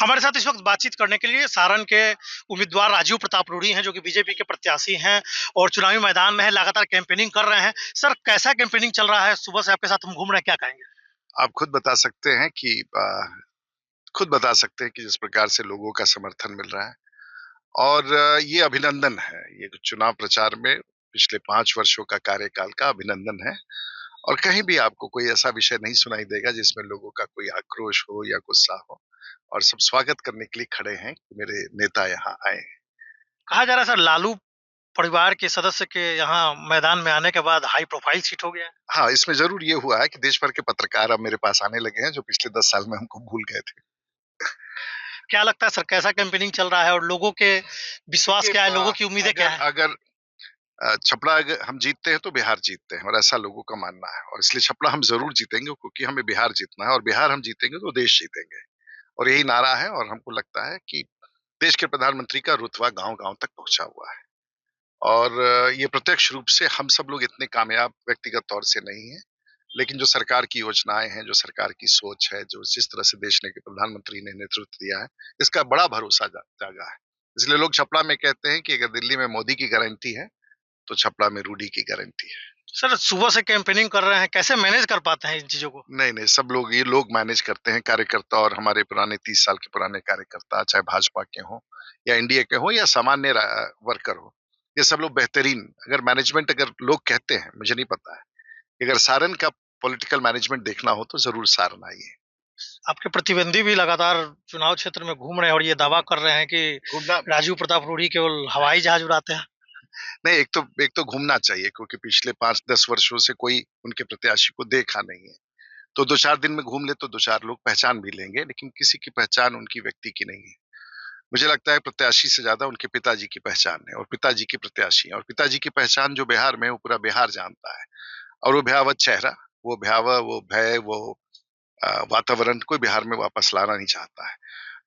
हमारे साथ इस वक्त बातचीत करने के लिए सारण के उम्मीदवार राजीव प्रताप रूढ़ी हैं, जो कि बीजेपी के प्रत्याशी हैं और चुनावी मैदान में है, लगातार कैंपेनिंग कर रहे हैं। सर, कैसा कैंपेनिंग चल रहा है? सुबह से आपके साथ हम घूम रहे हैं, क्या कहेंगे? आप खुद बता सकते हैं कि जिस प्रकार से लोगों का समर्थन मिल रहा है और ये अभिनंदन है। ये चुनाव प्रचार में पिछले 5 वर्षों का कार्यकाल का अभिनंदन है और कहीं भी आपको कोई ऐसा विषय नहीं सुनाई देगा जिसमें लोगों का कोई आक्रोश हो या गुस्सा हो और सब स्वागत करने के लिए खड़े हैं कि मेरे नेता यहाँ आए हैं। कहा जा रहा है सर, लालू परिवार के सदस्य के यहाँ मैदान में आने के बाद हाई प्रोफाइल सीट हो गया है। हाँ, इसमें ज़रूर ये हुआ है कि देश भर के पत्रकार अब मेरे पास आने लगे हैं जो पिछले 10 साल में हमको भूल गए थे। क्या लगता है सर, कैसा कैंपेनिंग चल रहा है और लोगों के विश्वास देखिए क्या है, लोगों की उम्मीदें क्या अगर है? अगर छपरा अगर हम जीतते हैं तो बिहार जीतते हैं और ऐसा लोगों का मानना है और इसलिए छपरा हम ज़रूर जीतेंगे क्योंकि हमें बिहार जीतना है और बिहार हम जीतेंगे तो देश जीतेंगे और यही नारा है और हमको लगता है कि देश के प्रधानमंत्री का रुतबा गाँव-गाँव तक पहुँचा हुआ है और ये प्रत्यक्ष रूप से हम सब लोग इतने कामयाब व्यक्तिगत तौर से नहीं हैं, लेकिन जो सरकार की योजनाएँ हैं, जो सरकार की सोच है, जो जिस तरह से देश ने के प्रधानमंत्री ने नेतृत्व दिया है, इसका बड़ा भरोसा जागा है। इसलिए लोग छपरा में कहते हैं कि अगर दिल्ली में मोदी की गारंटी है, तो छपरा में रूडी की गारंटी है। सर, सुबह से कैंपेनिंग कर रहे हैं, कैसे मैनेज कर पाते हैं इन चीजों को? नहीं, नहीं, सब लोग ये लोग मैनेज करते हैं, कार्यकर्ता और हमारे पुराने 30 साल के पुराने कार्यकर्ता, चाहे भाजपा के हों या एनडीए के हों या सामान्य वर्कर हो, ये सब लोग बेहतरीन अगर लोग कहते हैं, मुझे नहीं पता है, कि अगर सारण का पॉलिटिकल मैनेजमेंट देखना हो तो ज़रूर सारण आइए। आपके प्रतिद्वंदी भी लगातार चुनाव क्षेत्र में घूम रहे हैं और ये दावा कर रहे हैं कि घूमना राजीव प्रताप रूढ़ी केवल हवाई जहाज उड़ाते हैं। नहीं, एक तो घूमना चाहिए क्योंकि पिछले 5-10 वर्षों से कोई उनके प्रत्याशी को देखा नहीं है। तो 2-4 दिन में घूम ले तो 2-4 लोग पहचान भी लेंगे, लेकिन किसी की पहचान उनकी व्यक्ति की नहीं है। मुझे लगता है प्रत्याशी से ज़्यादा उनके पिताजी की पहचान है और पिताजी के प्रत्याशी हैं और पिताजी की पहचान जो बिहार में है, वो पूरा बिहार जानता है और वो भयावह चेहरा, वो भयावह, वो भय, वो वातावरण कोई बिहार में वापस लाना नहीं चाहता है।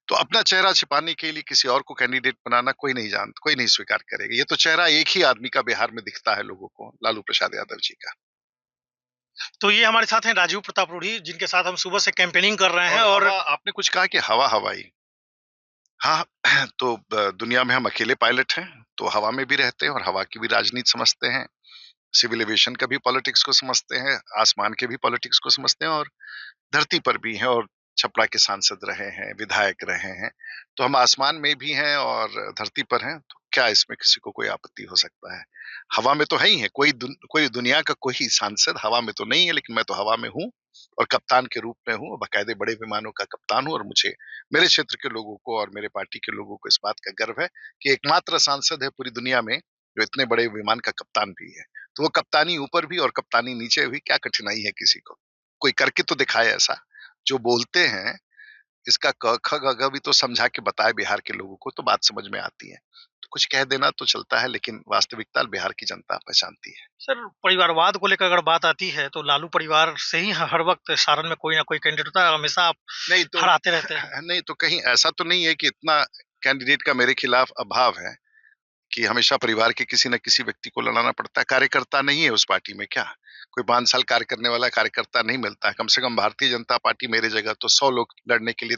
तो अपना चेहरा छिपाने के लिए किसी और को कैंडिडेट बनाना कोई नहीं स्वीकार करेगा। ये तो चेहरा एक ही आदमी का बिहार में दिखता है लोगों को, लालू प्रसाद यादव जी का। तो ये हमारे साथ हैं राजीव प्रताप रूढ़ी, जिनके साथ हम सुबह से कैंपेनिंग कर रहे हैं और और हवा आपने कुछ कहा कि हवा हवाई। हाँ, तो दुनिया में हम अकेले पायलट हैं, तो हवा में भी रहते हैं और हवा की भी राजनीति समझते हैं। सिविल एविएशन का भी पॉलिटिक्स को समझते हैं, आसमान के भी पॉलिटिक्स को समझते हैं और धरती पर भी हैं और छपरा के सांसद रहे हैं, विधायक रहे हैं। तो हम आसमान में भी हैं और धरती पर हैं, तो क्या इसमें किसी को कोई आपत्ति हो सकता है? हवा में तो है ही है, कोई दुनिया का कोई सांसद हवा में तो नहीं है, लेकिन मैं तो हवा में हूँ और कप्तान के रूप में हूँ, बाकायदे बड़े विमानों का कप्तान हूँ और मुझे मेरे क्षेत्र के लोगों को और मेरे पार्टी के लोगों को इस बात का गर्व है कि एकमात्र सांसद है पूरी दुनिया में, जो इतने बड़े विमान का कप्तान भी है। तो वो कप्तानी ऊपर भी और कप्तानी नीचे भी क्या कठिनाई है किसी को? कोई करके तो दिखाए ऐसा। जो बोलते हैं इसका क, ख, ग, घ भी तो समझा के बताए बिहार के लोगों को तो बात समझ में आती है। तो कुछ कह देना तो चलता है लेकिन वास्तविकता बिहार की जनता पहचानती है। सर, परिवारवाद को लेकर अगर बात आती है तो लालू परिवार से ही हर वक्त सारण में कोई ना कोई कैंडिडेट होता है, हमेशा आप नहीं तो हराते रहते हैं। नहीं तो कहीं ऐसा तो नहीं है कि इतना कैंडिडेट का मेरे खिलाफ अभाव है कि हमेशा परिवार के किसी न किसी व्यक्ति को लड़ाना पड़ता है। कार्यकर्ता नहीं है उस पार्टी में क्या? कोई 5 साल कार्य करने वाला कार्यकर्ता नहीं मिलता है। कम से कम भारतीय जनता पार्टी मेरे जगह तो 100 लोग लड़ने के लिए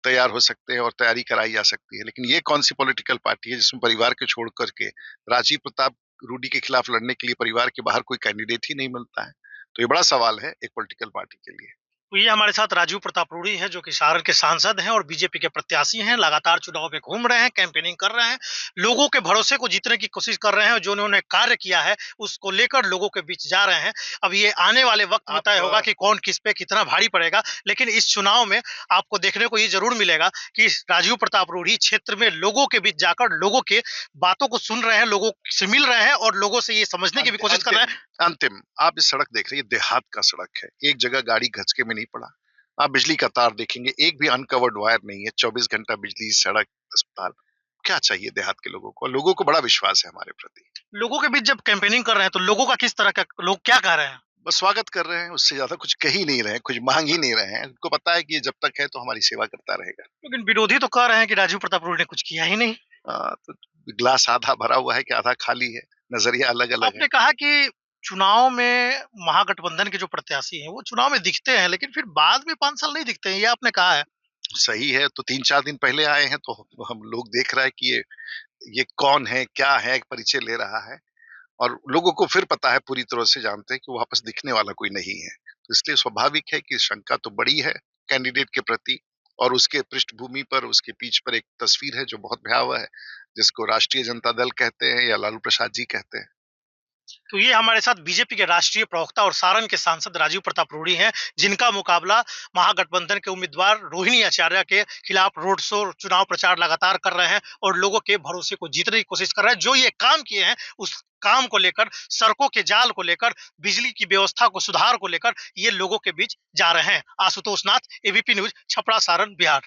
तैयार हो सकते हैं और तैयारी कराई जा सकती है। लेकिन ये कौन-सी पॉलिटिकल पार्टी है जिसमें परिवार को छोड़ कर के राजीव प्रताप रूडी के खिलाफ लड़ने के लिए परिवार के बाहर कोई कैंडिडेट ही नहीं मिलता है। तो ये बड़ा सवाल है एक पॉलिटिकल पार्टी के लिए। तो ये हमारे साथ राजीव प्रताप रूढ़ी है, जो कि सारण के सांसद हैं और बीजेपी के प्रत्याशी हैं। लगातार चुनाव में घूम रहे हैं, कैंपेनिंग कर रहे हैं, लोगों के भरोसे को जीतने की कोशिश कर रहे हैं। जो उन्होंने कार्य किया है उसको लेकर लोगों के बीच जा रहे हैं। अब ये आने वाले वक्त में आप तय होगा कि कौन किस पे कितना भारी पड़ेगा। लेकिन इस चुनाव में आपको देखने को ये जरूर मिलेगा कि राजीव प्रताप रूढ़ी क्षेत्र में लोगों के बीच जाकर लोगों के बातों को सुन रहे हैं, लोगों से मिल रहे हैं और लोगों से ये समझने की भी कोशिश कर रहे अंतिम हैं। अंतिम आप इस सड़क देख रहे हैं, ये देहात का सड़क है। एक जगह गाड़ी घचके में नहीं पड़ा। आप बिजली का तार देखेंगे, एक भी अनकवर्ड वायर नहीं है। 24 घंटा बिजली, सड़क, अस्पताल। क्या चाहिए देहात के लोगों को? लोगों को बड़ा विश्वास है हमारे प्रति। लोगों के बीच जब कैंपेनिंग कर रहे हैं तो लोगों का किस तरह का, लोग क्या कह रहे हैं? बस स्वागत कर रहे हैं, उससे ज़्यादा कुछ कह ही नहीं रहे हैं, कुछ माँग ही नहीं रहे हैं। उनको पता है कि ये जब तक है तो हमारी सेवा करता रहेगा। लेकिन विरोधी तो कह रहे हैं कि राजीव प्रताप रूढ़ ने कुछ किया ही नहीं। तो ग्लास आधा भरा हुआ है कि आधा खाली है, नज़रिया अलग-अलग है। आपने कहा कि चुनाव में महागठबंधन के जो प्रत्याशी हैं, वो चुनाव में दिखते हैं, लेकिन फिर बाद में 5 साल नहीं दिखते हैं, ये आपने कहा है। सही है, तो 3-4 दिन पहले आए हैं, तो हम लोग देख रहा है कि ये कौन है, क्या है, परिचय ले रहा है और लोगों को फिर पता है, पूरी तरह से जानते हैं कि वो वापस दिखने वाला कोई नहीं है। तो इसलिए स्वाभाविक है कि शंका तो बड़ी है कैंडिडेट के प्रति और उसके पृष्ठभूमि पर, उसके पीठ पर एक तस्वीर है जो बहुत भयावह है, जिसको राष्ट्रीय जनता दल कहते हैं या लालू प्रसाद जी कहते हैं। तो ये हमारे साथ बीजेपी के राष्ट्रीय प्रवक्ता और सारण के सांसद राजीव प्रताप रूढ़ी हैं, जिनका मुकाबला महागठबंधन के उम्मीदवार रोहिणी आचार्य के खिलाफ रोड शो, चुनाव प्रचार लगातार कर रहे हैं और लोगों के भरोसे को जीतने की कोशिश कर रहे हैं। जो ये काम किए हैं, उस काम को लेकर, सड़कों के जाल को लेकर, बिजली की व्यवस्था को सुधार को लेकर ये लोगों के बीच जा रहे हैं। आशुतोष नाथ, एबीपी न्यूज, छपरा, सारण, बिहार।